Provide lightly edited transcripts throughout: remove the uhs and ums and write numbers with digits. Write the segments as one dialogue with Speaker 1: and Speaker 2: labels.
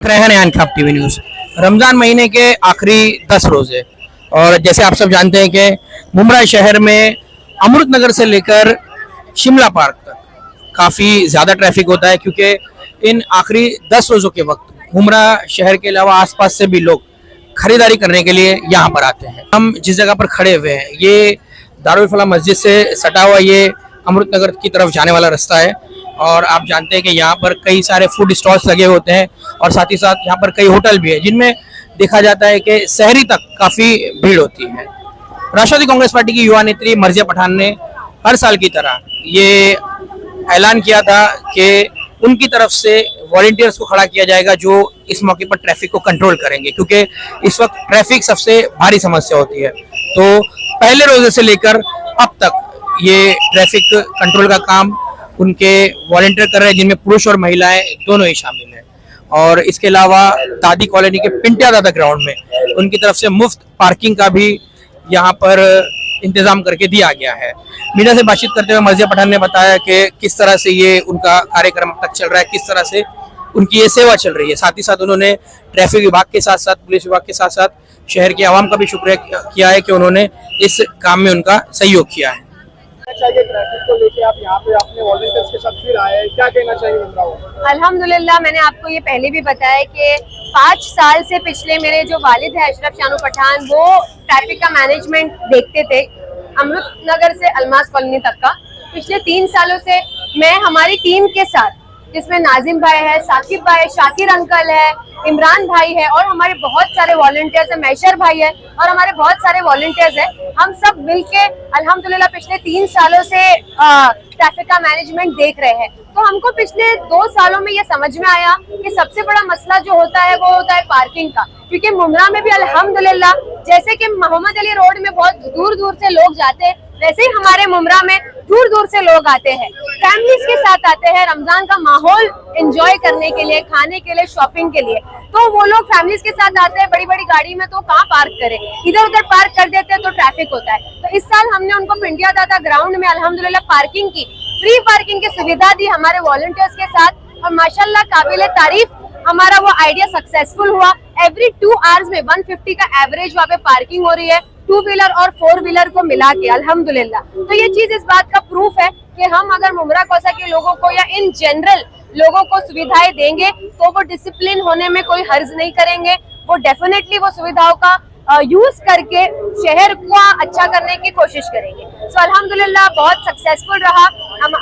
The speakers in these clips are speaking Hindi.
Speaker 1: रहन खाप टीवी न्यूज। रमजान महीने के आखिरी 10 रोजे और जैसे आप सब जानते हैं कि मुंब्रा शहर में अमृतनगर से लेकर शिमला पार्क तक काफी ज्यादा ट्रैफिक होता है, क्योंकि इन आखिरी 10 रोजों के वक्त मुंब्रा शहर के अलावा आसपास से भी लोग खरीदारी करने के लिए यहाँ पर आते हैं। हम जिस जगह पर खड़े हुए हैं ये दारुल फलाह मस्जिद से सटा हुआ ये अमृतनगर की तरफ जाने वाला रास्ता है और आप जानते हैं कि यहाँ पर कई सारे फूड स्टॉल्स लगे होते हैं और साथ ही साथ यहाँ पर कई होटल भी है जिनमें देखा जाता है कि सहरी तक काफी भीड़ होती है। राष्ट्रवादी कांग्रेस पार्टी की युवा नेत्री मर्जिया पठान ने हर साल की तरह ये ऐलान किया था कि उनकी तरफ से वॉलंटियर्स को खड़ा किया जाएगा जो इस मौके पर ट्रैफिक को कंट्रोल करेंगे, क्योंकि इस वक्त ट्रैफिक सबसे भारी समस्या होती है। तो पहले रोजे से लेकर अब तक ये ट्रैफिक कंट्रोल का काम उनके वॉलंटियर कर रहे हैं, जिनमें पुरुष और महिलाएं दोनों ही शामिल हैं। और इसके अलावा दादी कॉलोनी के पिंटिया दादा ग्राउंड में उनकी तरफ से मुफ्त पार्किंग का भी यहाँ पर इंतजाम करके दिया गया है। मीडिया से बातचीत करते हुए मर्जिया पठान ने बताया कि किस तरह से ये उनका कार्यक्रम अब तक चल रहा है, किस तरह से उनकी ये सेवा चल रही है। साथ ही साथ उन्होंने ट्रैफिक विभाग के साथ साथ पुलिस विभाग के साथ साथ शहर के आवाम का भी शुक्रिया किया है कि उन्होंने इस काम में उनका सहयोग किया है।
Speaker 2: चाहिए ट्रैफिक को लेके आप यहाँ पे अपने वॉलंटियर्स के साथ फिर आए हैं, क्या कहना चाहिए मुंब्रा को?
Speaker 3: अल्हम्दुलिल्लाह, मैंने आपको ये पहले भी बताया कि 5 साल से पिछले मेरे जो वालिद है अशरफ शानू पठान, वो ट्रैफिक का मैनेजमेंट देखते थे अमृतनगर से अलमास कॉलोनी तक का। पिछले 3 सालों से मैं हमारी टीम के साथ, जिसमें नाजिम भाई है, साकिब भाई है, शाकिर अंकल है, इमरान भाई है और हमारे बहुत सारे वॉलंटियर्स है, मैशर भाई है और हमारे बहुत सारे वॉलंटियर्स है, हम सब मिलके अल्हम्दुलिल्लाह पिछले 3 सालों से ट्रैफिक का मैनेजमेंट देख रहे हैं। तो हमको पिछले 2 सालों में ये समझ में आया कि सबसे बड़ा मसला जो होता है वो होता है पार्किंग का, क्योंकि मुंब्रा में भी अल्हम्दुलिल्लाह जैसे कि मोहम्मद अली रोड में बहुत दूर दूर से लोग जाते हैं, वैसे ही हमारे मुंब्रा में दूर दूर से लोग आते हैं, फैमिलीज के साथ आते हैं रमजान का माहौल एंजॉय करने के लिए, खाने के लिए, शॉपिंग के लिए। तो वो लोग फैमिलीज के साथ आते हैं बड़ी बड़ी गाड़ी में, तो कहाँ पार्क करें, इधर उधर पार्क कर देते हैं तो ट्रैफिक होता है। तो इस साल हमने उनको पिंडिया दादा ग्राउंड में अल्हम्दुलिल्लाह पार्किंग की, फ्री पार्किंग की सुविधा दी हमारे वॉलंटियर्स के साथ और माशाल्लाह काबिले तारीफ हमारा वो आइडिया सक्सेसफुल हुआ। एवरी 2 आवर्स में 150 का एवरेज वहाँ पे पार्किंग हो रही है, 2 व्हीलर और 4 व्हीलर को मिला के अल्हम्दुलिल्लाह। तो ये चीज इस बात का प्रूफ है कि हम अगर मुंब्रा कौसा के लोगों को या इन जनरल लोगों को सुविधाएं देंगे तो वो डिसिप्लिन होने में कोई हर्ज नहीं करेंगे, वो डेफिनेटली वो सुविधाओं का यूज करके शहर को अच्छा करने की कोशिश करेंगे। सो अल्हम्दुलिल्लाह बहुत सक्सेसफुल रहा।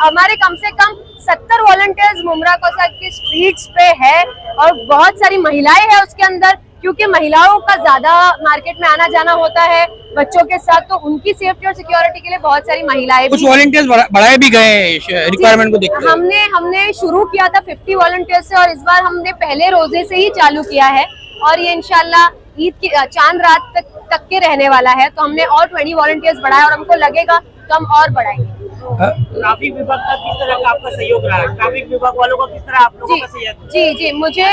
Speaker 3: हमारे कम से कम 70 वॉलंटियर्स मुंब्रा कौसा की स्ट्रीट्स पे है और बहुत सारी महिलाएं हैं उसके अंदर, क्योंकि महिलाओं का ज्यादा मार्केट में आना जाना होता है बच्चों के साथ, तो उनकी सेफ्टी और सिक्योरिटी के लिए बहुत सारी महिलाएं, कुछ
Speaker 1: वॉलंटियर्स बढ़ाए भी गए रिक्वायरमेंट को देखते
Speaker 3: हुए। हमने शुरू किया था 50 वॉलंटियर्स से और इस बार हमने पहले रोजे से ही चालू किया है और ये इंशाल्लाह ईद की चांद रात तक के रहने वाला है। तो हमने और 20 वॉलंटियर्स बढ़ाए और हमको लगेगा तो हम और बढ़ाएंगे।
Speaker 2: ट्रैफिक विभाग का किस तरह का आपका सहयोग रहा है? ट्रैफिक विभाग वालों का किस तरह आप लोगों का सहयोग?
Speaker 3: जी, मुझे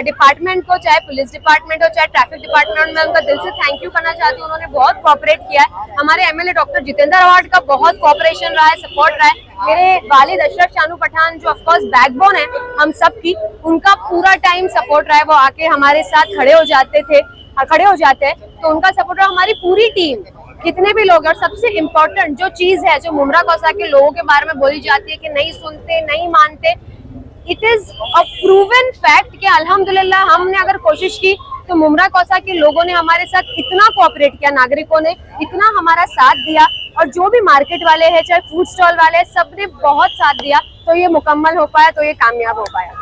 Speaker 3: डिपार्टमेंट को, चाहे पुलिस डिपार्टमेंट हो चाहे ट्रैफिक डिपार्टमेंट, में उनका दिल से थैंक यू करना चाहती हूँ। उन्होंने बहुत कोऑपरेट किया है। हमारे एमएलए डॉक्टर जितेंद्र अवार्ड का बहुत कोऑपरेशन रहा है, सपोर्ट रहा है। मेरे वालिद अशरफ शानू पठान जो ऑफकोर्स बैकबोन है हम सब की, उनका पूरा टाइम सपोर्ट रहा है। वो आके हमारे साथ खड़े हो जाते हैं तो उनका सपोर्ट रहा। हमारी पूरी टीम कितने भी लोग, और सबसे इम्पोर्टेंट जो चीज है जो मुंब्रा कौसा के लोगों के बारे में बोली जाती है कि नहीं सुनते, नहीं मानते, it is a proven fact कि अल्हम्दुलिल्लाह हमने अगर कोशिश की तो मुंब्रा कौसा के लोगों ने हमारे साथ इतना कोऑपरेट किया, नागरिकों ने इतना हमारा साथ दिया और जो भी मार्केट वाले हैं चाहे फूड स्टॉल वाले हैं, सबने बहुत साथ दिया, तो ये मुकम्मल हो पाया, तो ये कामयाब हो पाया।